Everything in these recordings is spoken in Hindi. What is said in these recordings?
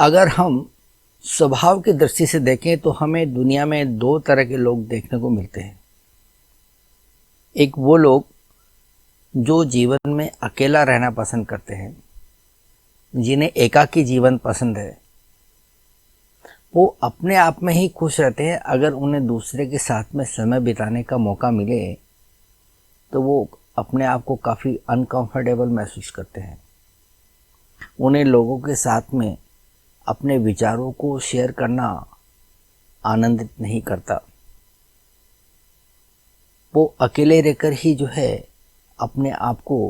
अगर हम स्वभाव की दृष्टि से देखें तो हमें दुनिया में दो तरह के लोग देखने को मिलते हैं। एक वो लोग जो जीवन में अकेला रहना पसंद करते हैं, जिन्हें एकाकी जीवन पसंद है। वो अपने आप में ही खुश रहते हैं। अगर उन्हें दूसरे के साथ में समय बिताने का मौका मिले तो वो अपने आप को काफ़ी अनकंफर्टेबल महसूस करते हैं। उन्हें लोगों के साथ में अपने विचारों को शेयर करना आनंदित नहीं करता। वो अकेले रहकर ही जो है अपने आप को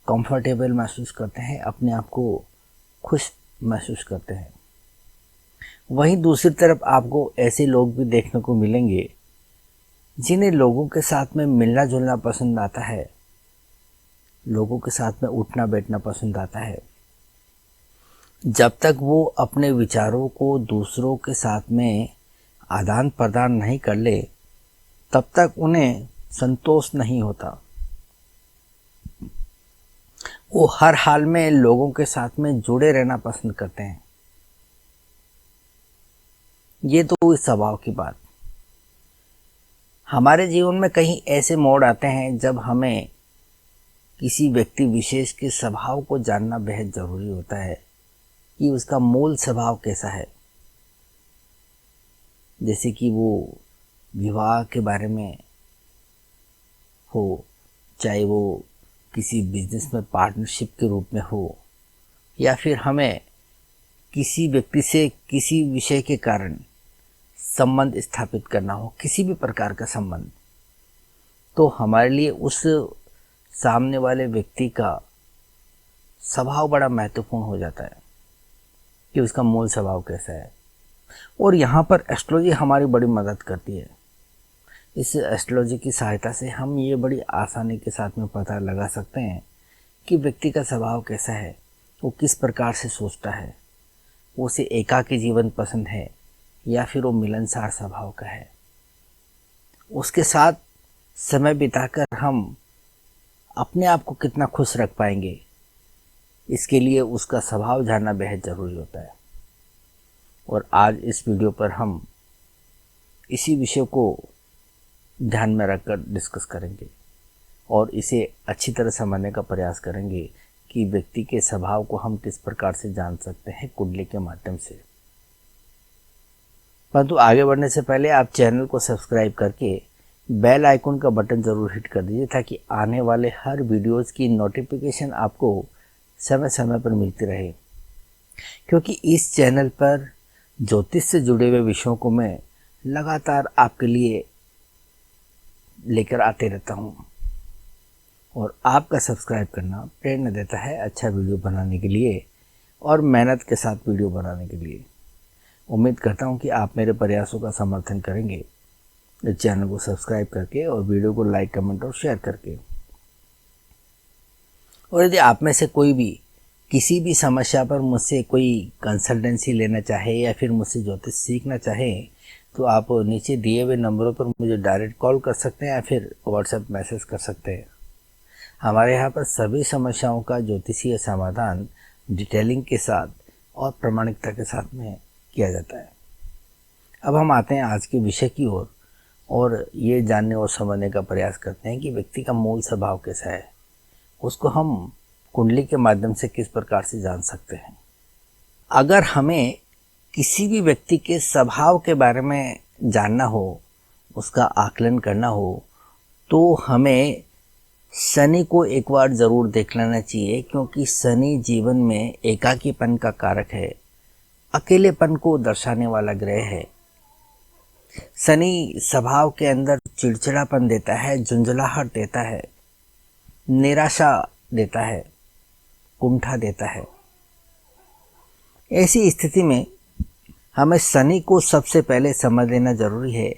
कंफर्टेबल महसूस करते हैं, अपने आप को खुश महसूस करते हैं। वहीं दूसरी तरफ आपको ऐसे लोग भी देखने को मिलेंगे जिन्हें लोगों के साथ में मिलना जुलना पसंद आता है, लोगों के साथ में उठना बैठना पसंद आता है। जब तक वो अपने विचारों को दूसरों के साथ में आदान प्रदान नहीं कर ले, तब तक उन्हें संतोष नहीं होता। वो हर हाल में लोगों के साथ में जुड़े रहना पसंद करते हैं। ये तो हुई स्वभाव की बात। हमारे जीवन में कहीं ऐसे मोड़ आते हैं जब हमें किसी व्यक्ति विशेष के स्वभाव को जानना बेहद ज़रूरी होता है कि उसका मूल स्वभाव कैसा है। जैसे कि वो विवाह के बारे में हो, चाहे वो किसी बिजनेस में पार्टनरशिप के रूप में हो, या फिर हमें किसी व्यक्ति से किसी विषय के कारण संबंध स्थापित करना हो, किसी भी प्रकार का संबंध, तो हमारे लिए उस सामने वाले व्यक्ति का स्वभाव बड़ा महत्वपूर्ण हो जाता है कि उसका मूल स्वभाव कैसा है। और यहाँ पर एस्ट्रोलॉजी हमारी बड़ी मदद करती है। इस एस्ट्रोलॉजी की सहायता से हम ये बड़ी आसानी के साथ में पता लगा सकते हैं कि व्यक्ति का स्वभाव कैसा है, वो किस प्रकार से सोचता है, वो उसे एकाकी जीवन पसंद है या फिर वो मिलनसार स्वभाव का है। उसके साथ समय बिताकर हम अपने आप को कितना खुश रख पाएंगे, इसके लिए उसका स्वभाव जानना बेहद ज़रूरी होता है। और आज इस वीडियो पर हम इसी विषय को ध्यान में रखकर डिस्कस करेंगे और इसे अच्छी तरह समझने का प्रयास करेंगे कि व्यक्ति के स्वभाव को हम किस प्रकार से जान सकते हैं कुंडली के माध्यम से। परंतु आगे बढ़ने से पहले आप चैनल को सब्सक्राइब करके बेल आइकन का बटन ज़रूर हिट कर दीजिए ताकि आने वाले हर वीडियोज़ की नोटिफिकेशन आपको समय समय पर मिलती रहे। क्योंकि इस चैनल पर ज्योतिष से जुड़े हुए विषयों को मैं लगातार आपके लिए लेकर आते रहता हूँ और आपका सब्सक्राइब करना प्रेरणा देता है अच्छा वीडियो बनाने के लिए और मेहनत के साथ वीडियो बनाने के लिए। उम्मीद करता हूँ कि आप मेरे प्रयासों का समर्थन करेंगे इस चैनल को सब्सक्राइब करके और वीडियो को लाइक, कमेंट और शेयर करके। और यदि आप में से कोई भी किसी भी समस्या पर मुझसे कोई कंसल्टेंसी लेना चाहे या फिर मुझसे ज्योतिष सीखना चाहे तो आप नीचे दिए हुए नंबरों पर मुझे डायरेक्ट कॉल कर सकते हैं या फिर व्हाट्सएप मैसेज कर सकते हैं। हमारे यहाँ पर सभी समस्याओं का ज्योतिषीय समाधान डिटेलिंग के साथ और प्रामाणिकता के साथ में किया जाता है। अब हम आते हैं आज के विषय की ओर और ये जानने और समझने का प्रयास करते हैं कि व्यक्ति का मूल स्वभाव कैसा है, उसको हम कुंडली के माध्यम से किस प्रकार से जान सकते हैं। अगर हमें किसी भी व्यक्ति के स्वभाव के बारे में जानना हो, उसका आकलन करना हो, तो हमें शनि को एक बार ज़रूर देख लेना चाहिए। क्योंकि शनि जीवन में एकाकीपन का कारक है, अकेलेपन को दर्शाने वाला ग्रह है। शनि स्वभाव के अंदर चिड़चिड़ापन देता है, झुंझलाहट देता है, निराशा देता है, कुंठा देता है। ऐसी स्थिति में हमें शनि को सबसे पहले समझ लेना जरूरी है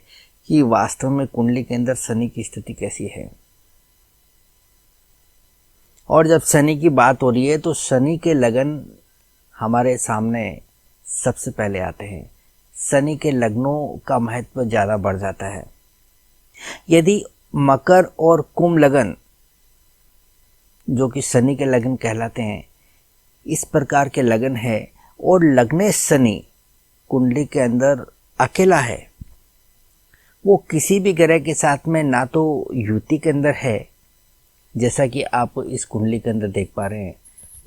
कि वास्तव में कुंडली के अंदर शनि की स्थिति कैसी है। और जब शनि की बात हो रही है तो शनि के लगन हमारे सामने सबसे पहले आते हैं। शनि के लग्नों का महत्व ज़्यादा बढ़ जाता है। यदि मकर और कुंभ लगन, जो कि शनि के लगन कहलाते हैं, इस प्रकार के लगन है और लग्नेश शनि कुंडली के अंदर अकेला है, वो किसी भी ग्रह के साथ में ना तो युति के अंदर है, जैसा कि आप इस कुंडली के अंदर देख पा रहे हैं।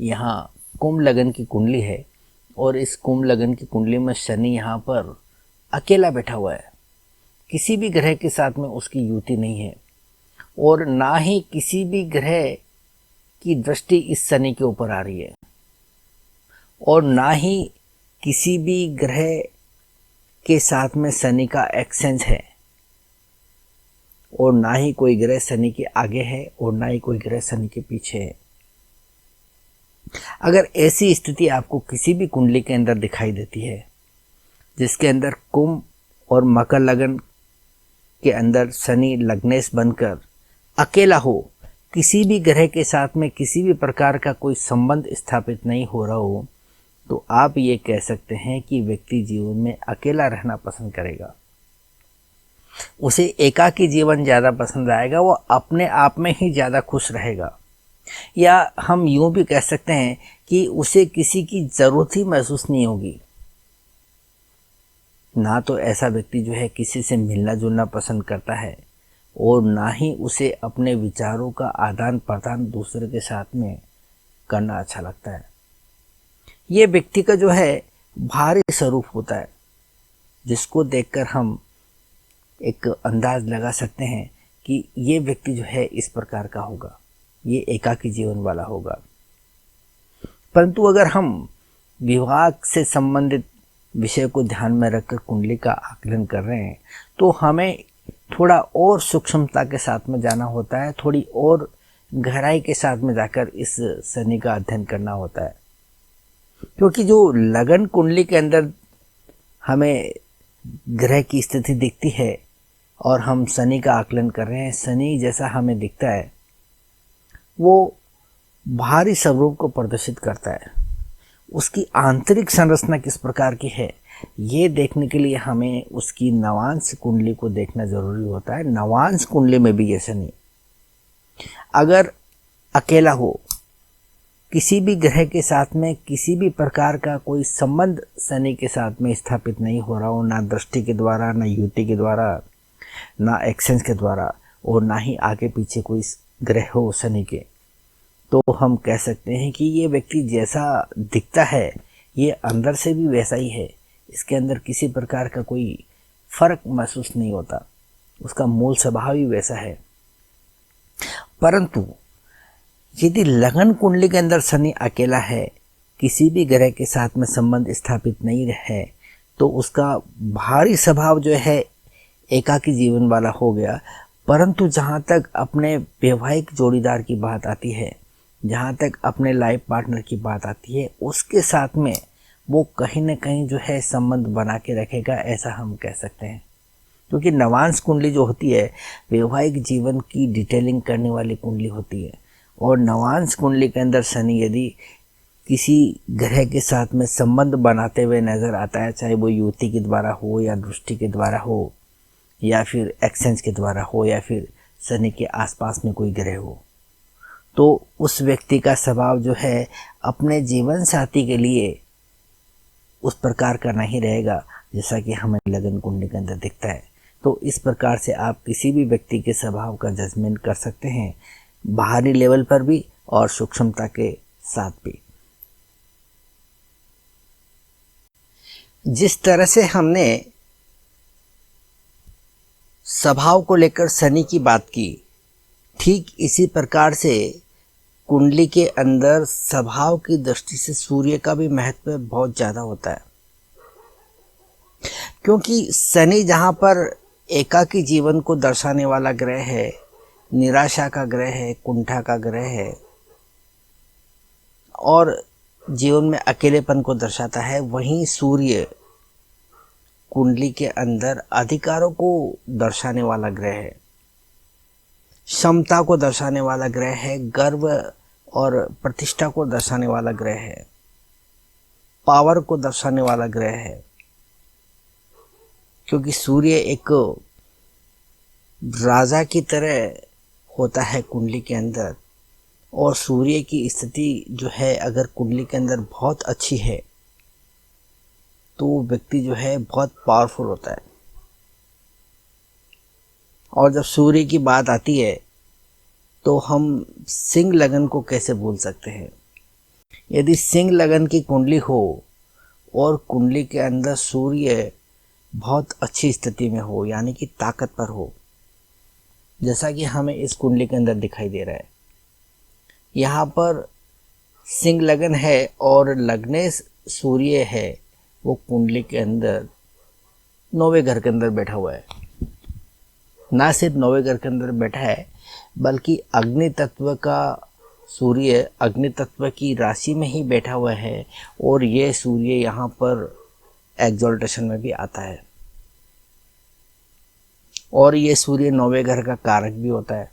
यहाँ कुंभ लगन की कुंडली है और इस कुंभ लगन की कुंडली में शनि यहाँ पर अकेला बैठा हुआ है। किसी भी ग्रह के साथ में उसकी युति नहीं है और ना ही किसी भी ग्रह की दृष्टि इस शनि के ऊपर आ रही है और ना ही किसी भी ग्रह के साथ में शनि का एक्सचेंज है और ना ही कोई ग्रह शनि के आगे है और ना ही कोई ग्रह शनि के पीछे है। अगर ऐसी स्थिति आपको किसी भी कुंडली के अंदर दिखाई देती है जिसके अंदर कुंभ और मकर लगन के अंदर शनि लग्नेश बनकर अकेला हो, किसी भी ग्रह के साथ में किसी भी प्रकार का कोई संबंध स्थापित नहीं हो रहा हो, तो आप ये कह सकते हैं कि व्यक्ति जीवन में अकेला रहना पसंद करेगा। उसे एकाकी जीवन ज़्यादा पसंद आएगा, वो अपने आप में ही ज़्यादा खुश रहेगा। या हम यूँ भी कह सकते हैं कि उसे किसी की ज़रूरत ही महसूस नहीं होगी। ना तो ऐसा व्यक्ति जो है किसी से मिलना जुलना पसंद करता है और ना ही उसे अपने विचारों का आदान प्रदान दूसरे के साथ में करना अच्छा लगता है। ये व्यक्ति का जो है भारी स्वरूप होता है, जिसको देखकर हम एक अंदाज लगा सकते हैं कि ये व्यक्ति जो है इस प्रकार का होगा, ये एकाकी जीवन वाला होगा। परंतु अगर हम विवाह से संबंधित विषय को ध्यान में रखकर कुंडली का आकलन कर रहे हैं, तो हमें थोड़ा और सूक्ष्मता के साथ में जाना होता है, थोड़ी और गहराई के साथ में जाकर इस शनि का अध्ययन करना होता है। क्योंकि जो लगन कुंडली के अंदर हमें ग्रह की स्थिति दिखती है और हम शनि का आकलन कर रहे हैं, शनि जैसा हमें दिखता है, वो बाहरी स्वरूप को प्रदर्शित करता है। उसकी आंतरिक संरचना किस प्रकार की है, ये देखने के लिए हमें उसकी नवांश कुंडली को देखना जरूरी होता है। नवांश कुंडली में भी ये शनि अगर अकेला हो, किसी भी ग्रह के साथ में किसी भी प्रकार का कोई संबंध शनि के साथ में स्थापित नहीं हो रहा हो, ना दृष्टि के द्वारा, ना युति के द्वारा, ना एक्सचेंज के द्वारा, और ना ही आगे पीछे कोई ग्रह हो शनि के, तो हम कह सकते हैं कि ये व्यक्ति जैसा दिखता है ये अंदर से भी वैसा ही है। इसके अंदर किसी प्रकार का कोई फर्क महसूस नहीं होता, उसका मूल स्वभाव ही वैसा है। परंतु यदि लगन कुंडली के अंदर शनि अकेला है, किसी भी ग्रह के साथ में संबंध स्थापित नहीं है, तो उसका भारी स्वभाव जो है एकाकी जीवन वाला हो गया। परंतु जहाँ तक अपने वैवाहिक जोड़ीदार की बात आती है, जहाँ तक अपने लाइफ पार्टनर की बात आती है, उसके साथ में वो कहीं ना कहीं जो है संबंध बना के रखेगा, ऐसा हम कह सकते हैं। क्योंकि नवांश कुंडली जो होती है वैवाहिक जीवन की डिटेलिंग करने वाली कुंडली होती है, और नवांश कुंडली के अंदर शनि यदि किसी ग्रह के साथ में संबंध बनाते हुए नज़र आता है, चाहे वो युति के द्वारा हो या दृष्टि के द्वारा हो या फिर एक्सचेंज के द्वारा हो या फिर शनि के आसपास में कोई ग्रह हो, तो उस व्यक्ति का स्वभाव जो है अपने जीवन साथी के लिए उस प्रकार का नहीं रहेगा जैसा कि हमें लगन कुंडली के अंदर दिखता है। तो इस प्रकार से आप किसी भी व्यक्ति के स्वभाव का जजमेंट कर सकते हैं, बाहरी लेवल पर भी और सूक्ष्मता के साथ भी। जिस तरह से हमने स्वभाव को लेकर शनि की बात की, ठीक इसी प्रकार से कुंडली के अंदर स्वभाव की दृष्टि से सूर्य का भी महत्व बहुत ज़्यादा होता है। क्योंकि शनि जहाँ पर एकाकी जीवन को दर्शाने वाला ग्रह है, निराशा का ग्रह है, कुंठा का ग्रह है और जीवन में अकेलेपन को दर्शाता है, वहीं सूर्य कुंडली के अंदर अधिकारों को दर्शाने वाला ग्रह है, क्षमता को दर्शाने वाला ग्रह है, गर्व और प्रतिष्ठा को दर्शाने वाला ग्रह है, पावर को दर्शाने वाला ग्रह है। क्योंकि सूर्य एक राजा की तरह होता है कुंडली के अंदर, और सूर्य की स्थिति जो है अगर कुंडली के अंदर बहुत अच्छी है तो व्यक्ति जो है बहुत पावरफुल होता है। और जब सूर्य की बात आती है तो हम सिंह लगन को कैसे भूल सकते हैं। यदि सिंह लगन की कुंडली हो और कुंडली के अंदर सूर्य बहुत अच्छी स्थिति में हो, यानी कि ताकत पर हो, जैसा कि हमें इस कुंडली के अंदर दिखाई दे रहा है। यहाँ पर सिंह लगन है और लग्नेश सूर्य है, वो कुंडली के अंदर 9वें घर के अंदर बैठा हुआ है। ना सिर्फ 9वें घर के अंदर बैठा है, बल्कि अग्नि तत्व का सूर्य अग्नि तत्व की राशि में ही बैठा हुआ है। और ये सूर्य यहाँ पर एक्सॉल्टेशन में भी आता है। और ये सूर्य 9वें घर का कारक भी होता है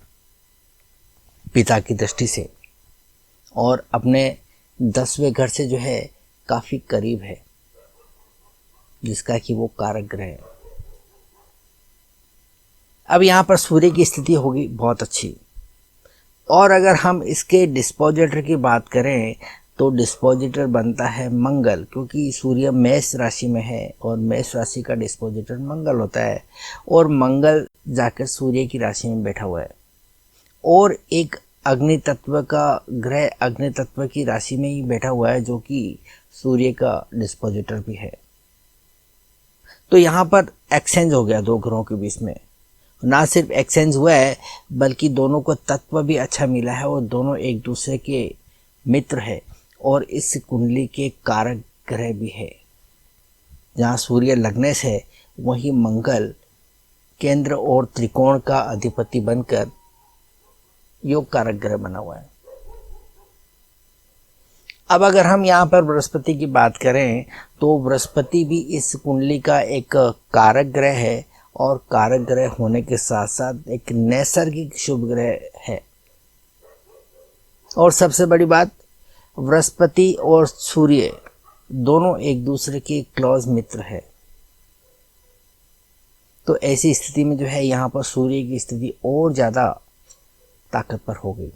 पिता की दृष्टि से, और अपने 10वें घर से जो है काफ़ी करीब है, जिसका कि वो कारक ग्रह है। अब यहाँ पर सूर्य की स्थिति होगी बहुत अच्छी। और अगर हम इसके डिस्पोजिटर की बात करें तो डिस्पोजिटर बनता है मंगल, क्योंकि सूर्य मेष राशि में है और मेष राशि का डिस्पोजिटर मंगल होता है। और मंगल जाकर सूर्य की राशि में बैठा हुआ है। और एक अग्नि तत्व का ग्रह अग्नि तत्व की राशि में ही बैठा हुआ है, जो कि सूर्य का डिस्पोजिटर भी है। तो यहाँ पर एक्सचेंज हो गया दो ग्रहों के बीच में। ना सिर्फ एक्सचेंज हुआ है, बल्कि दोनों को तत्व भी अच्छा मिला है और दोनों एक दूसरे के मित्र है। और इस कुंडली के कारक ग्रह भी है। जहाँ सूर्य लग्नेश है, वहीं मंगल केंद्र और त्रिकोण का अधिपति बनकर योग कारक ग्रह बना हुआ है। अब अगर हम यहाँ पर बृहस्पति की बात करें तो बृहस्पति भी इस कुंडली का एक कारक ग्रह है, और कारक ग्रह होने के साथ साथ एक नैसर्गिक शुभ ग्रह है। और सबसे बड़ी बात, बृहस्पति और सूर्य दोनों एक दूसरे के क्लोज मित्र है। तो ऐसी स्थिति में जो है यहाँ पर सूर्य की स्थिति और ज़्यादा ताकतवर हो गई।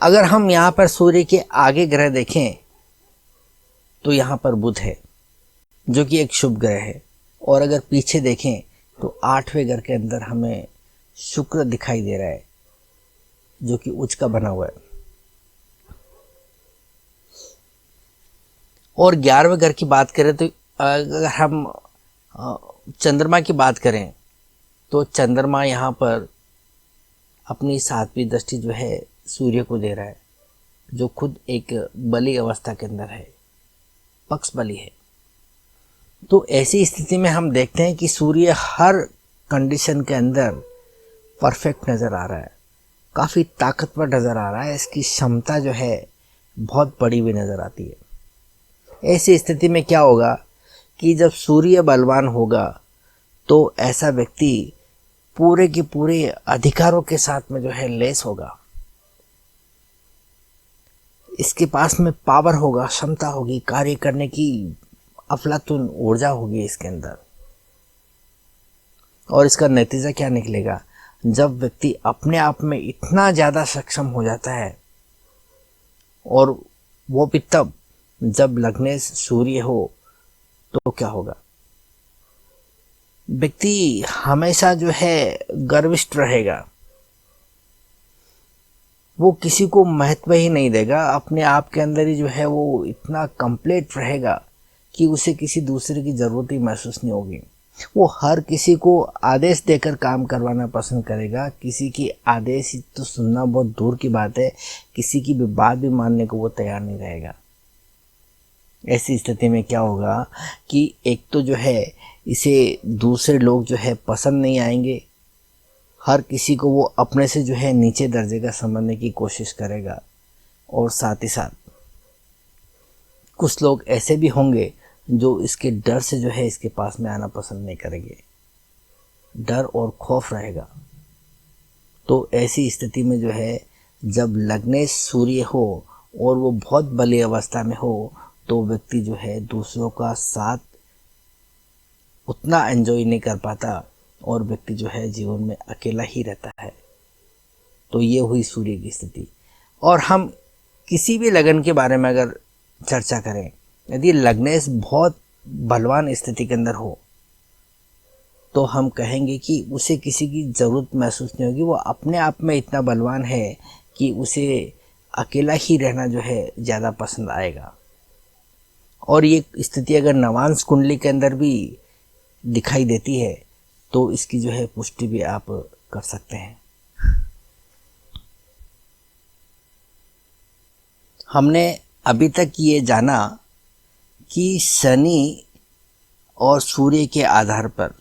अगर हम यहाँ पर सूर्य के आगे ग्रह देखें तो यहाँ पर बुध है, जो कि एक शुभ ग्रह है। और अगर पीछे देखें तो 8वें घर के अंदर हमें शुक्र दिखाई दे रहा है, जो कि उच्च का बना हुआ है। और 11वें घर की बात करें तो अगर हम चंद्रमा की बात करें तो चंद्रमा यहाँ पर अपनी 7वीं दृष्टि जो है सूर्य को दे रहा है, जो खुद एक बली अवस्था के अंदर है, पक्ष बली है। तो ऐसी स्थिति में हम देखते हैं कि सूर्य हर कंडीशन के अंदर परफेक्ट नज़र आ रहा है, काफ़ी ताकतवर नज़र आ रहा है। इसकी क्षमता जो है बहुत बड़ी हुई नज़र आती है। ऐसी स्थिति में क्या होगा कि जब सूर्य बलवान होगा तो ऐसा व्यक्ति पूरे के पूरे अधिकारों के साथ में जो है लेस होगा। इसके पास में पावर होगा, क्षमता होगी, कार्य करने की अफलातून ऊर्जा होगी इसके अंदर। और इसका नतीजा क्या निकलेगा, जब व्यक्ति अपने आप में इतना ज़्यादा सक्षम हो जाता है, और वो भी तब जब लग्नेश सूर्य हो, तो क्या होगा, व्यक्ति हमेशा जो है गर्विष्ठ रहेगा। वो किसी को महत्व ही नहीं देगा, अपने आप के अंदर ही जो है वो इतना कंप्लीट रहेगा कि उसे किसी दूसरे की ज़रूरत ही महसूस नहीं होगी। वो हर किसी को आदेश देकर काम करवाना पसंद करेगा। किसी की आदेश तो सुनना बहुत दूर की बात है, किसी की भी बात भी मानने को वो तैयार नहीं रहेगा। ऐसी स्थिति में क्या होगा कि एक तो जो है इसे दूसरे लोग जो है पसंद नहीं आएंगे, हर किसी को वो अपने से जो है नीचे दर्जे का समझने की कोशिश करेगा। और साथ ही साथ कुछ लोग ऐसे भी होंगे जो इसके डर से जो है इसके पास में आना पसंद नहीं करेंगे, डर और खौफ रहेगा। तो ऐसी स्थिति में जो है जब लग्नेश सूर्य हो और वो बहुत बली अवस्था में हो, तो व्यक्ति जो है दूसरों का साथ उतना एंजॉय नहीं कर पाता और व्यक्ति जो है जीवन में अकेला ही रहता है। तो ये हुई सूर्य की स्थिति। और हम किसी भी लगन के बारे में अगर चर्चा करें, यदि लग्नेश बहुत बलवान स्थिति के अंदर हो तो हम कहेंगे कि उसे किसी की ज़रूरत महसूस नहीं होगी। वो अपने आप में इतना बलवान है कि उसे अकेला ही रहना जो है ज़्यादा पसंद आएगा। और ये स्थिति अगर नवांश कुंडली के अंदर भी दिखाई देती है तो इसकी जो है पुष्टि भी आप कर सकते हैं। हमने अभी तक ये जाना कि शनि और सूर्य के आधार पर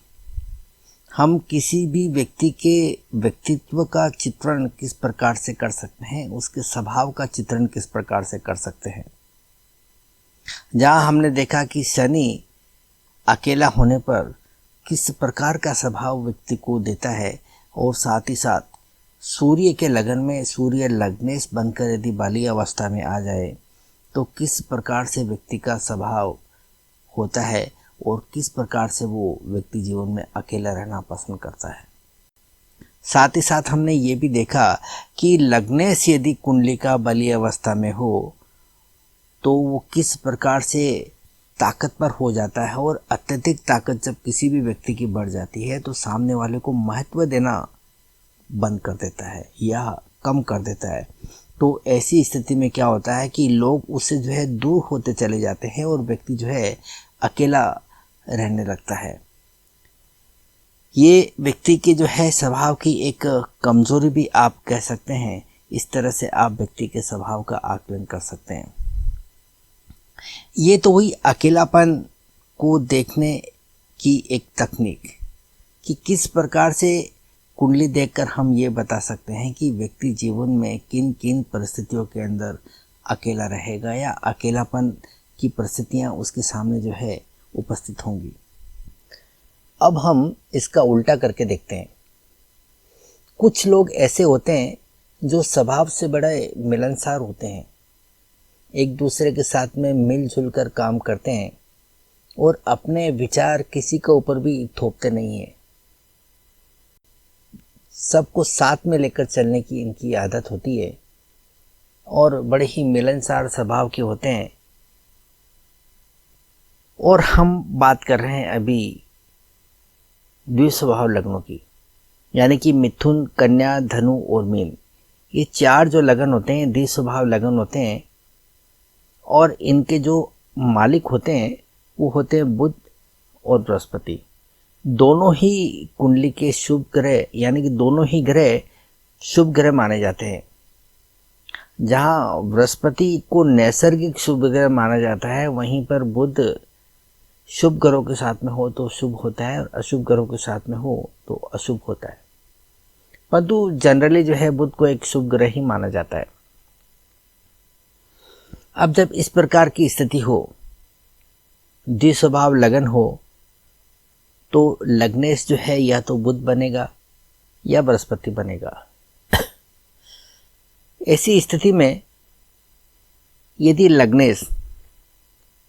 हम किसी भी व्यक्ति के व्यक्तित्व का चित्रण किस प्रकार से कर सकते हैं, उसके स्वभाव का चित्रण किस प्रकार से कर सकते हैं। जहाँ हमने देखा कि शनि अकेला होने पर किस प्रकार का स्वभाव व्यक्ति को देता है, और साथ ही साथ सूर्य के लगन में सूर्य लग्नेश बनकर यदि बाली अवस्था में आ जाए तो किस प्रकार से व्यक्ति का स्वभाव होता है और किस प्रकार से वो व्यक्ति जीवन में अकेला रहना पसंद करता है। साथ ही साथ हमने ये भी देखा कि लग्नेश यदि कुंडली का बली अवस्था में हो तो वो किस प्रकार से ताकतवर हो जाता है, और अत्यधिक ताकत जब किसी भी व्यक्ति की बढ़ जाती है तो सामने वाले को महत्व देना बंद कर देता है या कम कर देता है। तो ऐसी स्थिति में क्या होता है कि लोग उससे जो है दूर होते चले जाते हैं और व्यक्ति जो है अकेला रहने लगता है। ये व्यक्ति की जो है स्वभाव की एक कमजोरी भी आप कह सकते हैं। इस तरह से आप व्यक्ति के स्वभाव का आकलन कर सकते हैं। ये तो हुई अकेलापन को देखने की एक तकनीक कि किस प्रकार से कुंडली देखकर हम ये बता सकते हैं कि व्यक्ति जीवन में किन किन परिस्थितियों के अंदर अकेला रहेगा या अकेलापन की परिस्थितियां उसके सामने जो है उपस्थित होंगी। अब हम इसका उल्टा करके देखते हैं। कुछ लोग ऐसे होते हैं जो स्वभाव से बड़े मिलनसार होते हैं, एक दूसरे के साथ में मिलजुल कर काम करते हैं और अपने विचार किसी के ऊपर भी थोपते नहीं हैं। सबको साथ में लेकर चलने की इनकी आदत होती है और बड़े ही मिलनसार स्वभाव के होते हैं। और हम बात कर रहे हैं अभी द्विस्वभाव लग्नों की, यानी कि मिथुन, कन्या, धनु और मीन। ये चार जो लगन होते हैं द्विस्वभाव लगन होते हैं, और इनके जो मालिक होते हैं वो होते हैं बुध और बृहस्पति। दोनों ही कुंडली के शुभ ग्रह, यानी कि दोनों ही ग्रह शुभ ग्रह माने जाते हैं। जहाँ बृहस्पति को नैसर्गिक शुभ ग्रह माना जाता है, वहीं पर बुध शुभ ग्रहों के साथ में हो तो शुभ होता है और अशुभ ग्रहों के साथ में हो तो अशुभ होता है। परंतु जनरली जो है बुध को एक शुभ ग्रह ही माना जाता है। अब जब इस प्रकार की स्थिति हो, द्विस्वभाव लगन हो, तो लग्नेश जो है या तो बुध बनेगा या बृहस्पति बनेगा। ऐसी स्थिति में यदि लग्नेश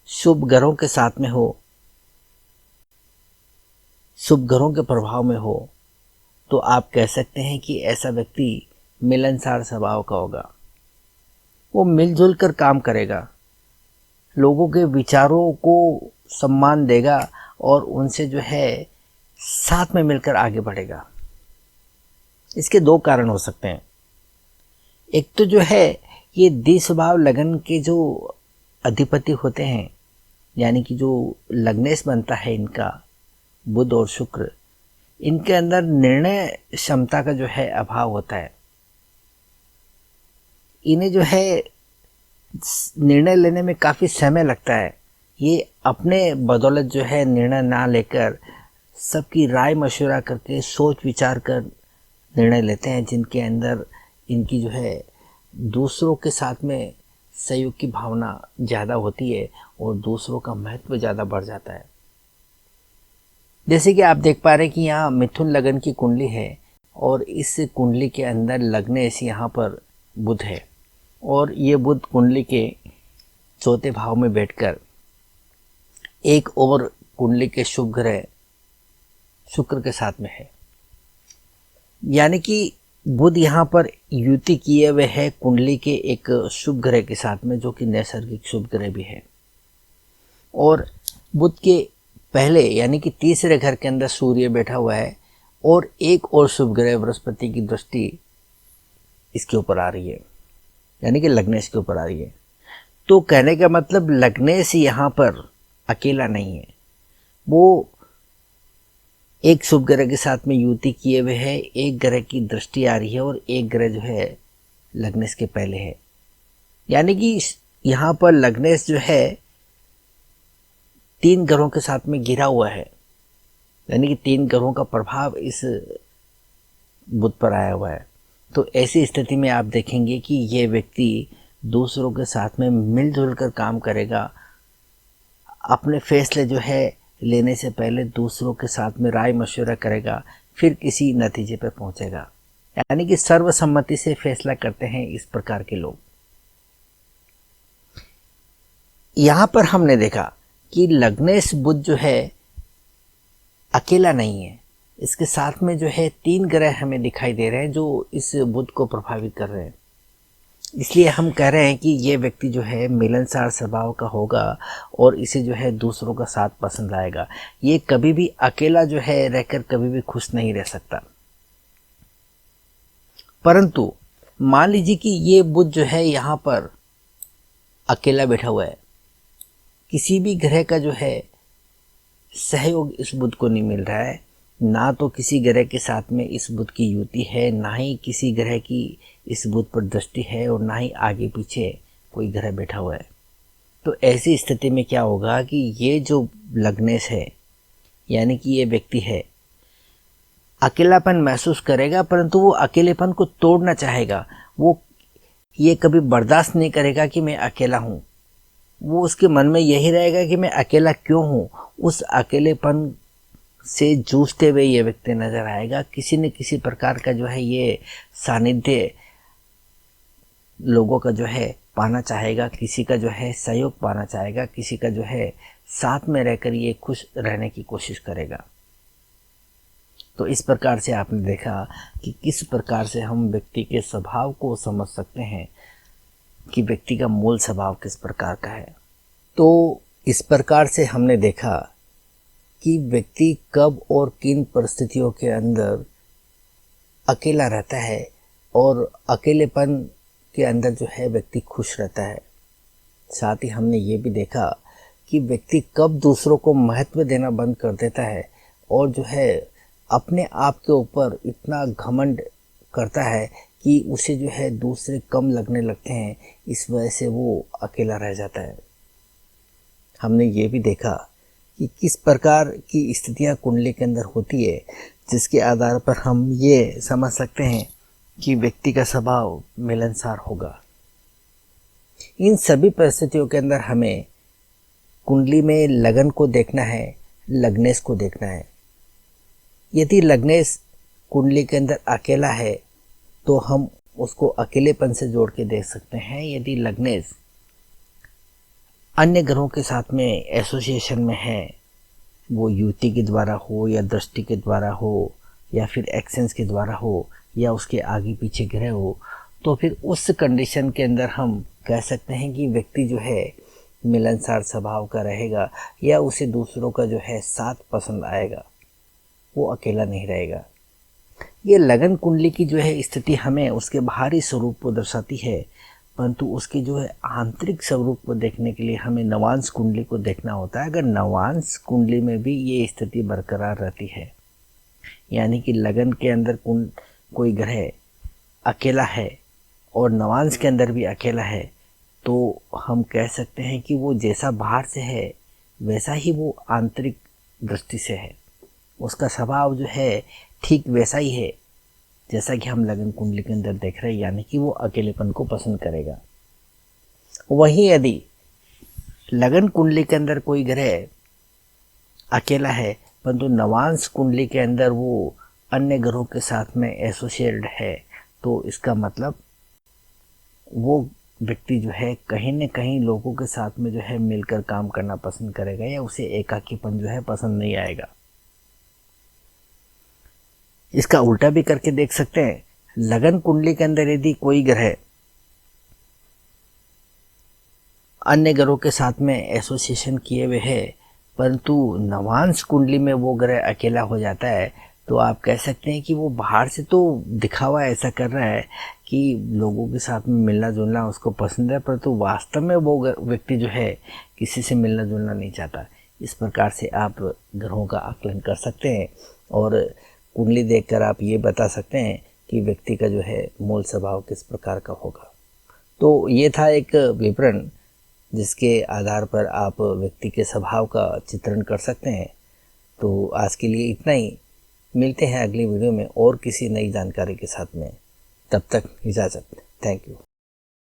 शुभ ग्रहों के साथ में हो, शुभ ग्रहों के प्रभाव में हो, तो आप कह सकते हैं कि ऐसा व्यक्ति मिलनसार स्वभाव का होगा। वो मिलजुल कर काम करेगा, लोगों के विचारों को सम्मान देगा और उनसे जो है साथ में मिलकर आगे बढ़ेगा। इसके दो कारण हो सकते हैं। एक तो जो है ये द्विस्वभाव लगन के जो अधिपति होते हैं, यानी कि जो लग्नेश बनता है इनका बुध और शुक्र, इनके अंदर निर्णय क्षमता का जो है अभाव होता है। इन्हें जो है निर्णय लेने में काफ़ी समय लगता है। ये अपने बदौलत जो है निर्णय ना लेकर सबकी राय मशवरा करके सोच विचार कर निर्णय लेते हैं, जिनके अंदर इनकी जो है दूसरों के साथ में सहयोग की भावना ज़्यादा होती है और दूसरों का महत्व ज़्यादा बढ़ जाता है। जैसे कि आप देख पा रहे हैं कि यहाँ मिथुन लगन की कुंडली है और इस कुंडली के अंदर लग्नेश यहाँ पर बुध है, और ये बुध कुंडली के चौथे भाव में बैठकर एक और कुंडली के शुभ ग्रह शुक्र के साथ में है। यानी कि बुध यहाँ पर युति किए हुए है कुंडली के एक शुभ ग्रह के साथ में, जो कि नैसर्गिक शुभ ग्रह भी है। और बुध के पहले यानी कि तीसरे घर के अंदर सूर्य बैठा हुआ है और एक और शुभ ग्रह बृहस्पति की दृष्टि इसके ऊपर आ रही है, यानी कि लग्नेश के ऊपर आ रही है। तो कहने का मतलब लग्नेश यहाँ पर अकेला नहीं है, वो एक शुभ ग्रह के साथ में युति किए हुए है, एक ग्रह की दृष्टि आ रही है और एक ग्रह जो है लग्नेश के पहले है। यानी कि यहाँ पर लग्नेश जो है 3 ग्रहों के साथ में घिरा हुआ है, यानी कि 3 ग्रहों का प्रभाव इस बुध पर आया हुआ है। तो ऐसी स्थिति में आप देखेंगे कि ये व्यक्ति दूसरों के साथ में मिलजुल कर काम करेगा, अपने फैसले जो है लेने से पहले दूसरों के साथ में राय मशवरा करेगा, फिर किसी नतीजे पर पहुंचेगा। यानी कि सर्वसम्मति से फैसला करते हैं इस प्रकार के लोग। यहां पर हमने देखा कि लग्नेश बुध जो है अकेला नहीं है, इसके साथ में जो है 3 ग्रह हमें दिखाई दे रहे हैं जो इस बुध को प्रभावित कर रहे हैं। इसलिए हम कह रहे हैं कि ये व्यक्ति जो है मिलनसार स्वभाव का होगा और इसे जो है दूसरों का साथ पसंद आएगा। ये कभी भी अकेला जो है रहकर कभी भी खुश नहीं रह सकता। परंतु मान लीजिए कि ये बुध जो है यहाँ पर अकेला बैठा हुआ है, किसी भी ग्रह का जो है सहयोग इस बुध को नहीं मिल रहा है, ना तो किसी ग्रह के साथ में इस बुध की युति है, ना ही किसी ग्रह की इस बुध पर दृष्टि है और ना ही आगे पीछे कोई ग्रह बैठा हुआ है। तो ऐसी स्थिति में क्या होगा कि ये जो लग्नेश है यानी कि ये व्यक्ति है अकेलापन महसूस करेगा, परंतु वो अकेलेपन को तोड़ना चाहेगा। वो ये कभी बर्दाश्त नहीं करेगा कि मैं अकेला हूँ, वो उसके मन में यही रहेगा कि मैं अकेला क्यों हूँ। उस अकेलेपन से जूझते हुए ये व्यक्ति नजर आएगा। किसी न किसी प्रकार का जो है ये सानिध्य लोगों का जो है पाना चाहेगा, किसी का जो है सहयोग पाना चाहेगा, किसी का जो है साथ में रहकर ये खुश रहने की कोशिश करेगा। तो इस प्रकार से आपने देखा कि किस प्रकार से हम व्यक्ति के स्वभाव को समझ सकते हैं कि व्यक्ति का मूल स्वभाव किस प्रकार का है। तो इस प्रकार से हमने देखा कि व्यक्ति कब और किन परिस्थितियों के अंदर अकेला रहता है और अकेलेपन के अंदर जो है व्यक्ति खुश रहता है। साथ ही हमने ये भी देखा कि व्यक्ति कब दूसरों को महत्व देना बंद कर देता है और जो है अपने आप के ऊपर इतना घमंड करता है कि उसे जो है दूसरे कम लगने लगते हैं, इस वजह से वो अकेला रह जाता है। हमने ये भी देखा कि किस प्रकार की स्थितियां कुंडली के अंदर होती है, जिसके आधार पर हम ये समझ सकते हैं कि व्यक्ति का स्वभाव मिलनसार होगा। इन सभी परिस्थितियों के अंदर हमें कुंडली में लगन को देखना है, लग्नेश को देखना है। यदि लग्नेश कुंडली के अंदर अकेला है तो हम उसको अकेलेपन से जोड़ के देख सकते हैं। यदि लग्नेश अन्य ग्रहों के साथ में एसोसिएशन में है, वो युति के द्वारा हो या दृष्टि के द्वारा हो या फिर एक्सेंस के द्वारा हो या उसके आगे पीछे ग्रह हो, तो फिर उस कंडीशन के अंदर हम कह सकते हैं कि व्यक्ति जो है मिलनसार स्वभाव का रहेगा या उसे दूसरों का जो है साथ पसंद आएगा, वो अकेला नहीं रहेगा। ये लगन कुंडली की जो है स्थिति हमें उसके बाहरी स्वरूप को दर्शाती है, परंतु उसके जो है आंतरिक स्वरूप को देखने के लिए हमें नवांश कुंडली को देखना होता है। अगर नवांश कुंडली में भी ये स्थिति बरकरार रहती है, यानी कि लगन के अंदर कोई ग्रह अकेला है और नवांश के अंदर भी अकेला है, तो हम कह सकते हैं कि वो जैसा बाहर से है वैसा ही वो आंतरिक दृष्टि से है। उसका स्वभाव जो है ठीक वैसा ही है जैसा कि हम लगन कुंडली के अंदर देख रहे हैं, यानी कि वो अकेलेपन को पसंद करेगा। वहीं यदि लगन कुंडली के अंदर कोई ग्रह अकेला है परंतु नवांश कुंडली के अंदर वो अन्य ग्रहों के साथ में एसोसिएटेड है, तो इसका मतलब वो व्यक्ति जो है कहीं न कहीं लोगों के साथ में जो है मिलकर काम करना पसंद करेगा या उसे एकाकीपन जो है पसंद नहीं आएगा। इसका उल्टा भी करके देख सकते हैं। लगन कुंडली के अंदर यदि कोई ग्रह अन्य ग्रहों के साथ में एसोसिएशन किए हुए है, परंतु नवांश कुंडली में वो ग्रह अकेला हो जाता है, तो आप कह सकते हैं कि वो बाहर से तो दिखावा ऐसा कर रहा है कि लोगों के साथ में मिलना जुलना उसको पसंद है, परंतु वास्तव में वो व्यक्ति जो है किसी से मिलना जुलना नहीं चाहता। इस प्रकार से आप ग्रहों का आकलन कर सकते हैं और कुंडली देखकर आप ये बता सकते हैं कि व्यक्ति का जो है मूल स्वभाव किस प्रकार का होगा। तो ये था एक विवरण जिसके आधार पर आप व्यक्ति के स्वभाव का चित्रण कर सकते हैं। तो आज के लिए इतना ही। मिलते हैं अगली वीडियो में और किसी नई जानकारी के साथ में। तब तक इजाज़त। Thank you.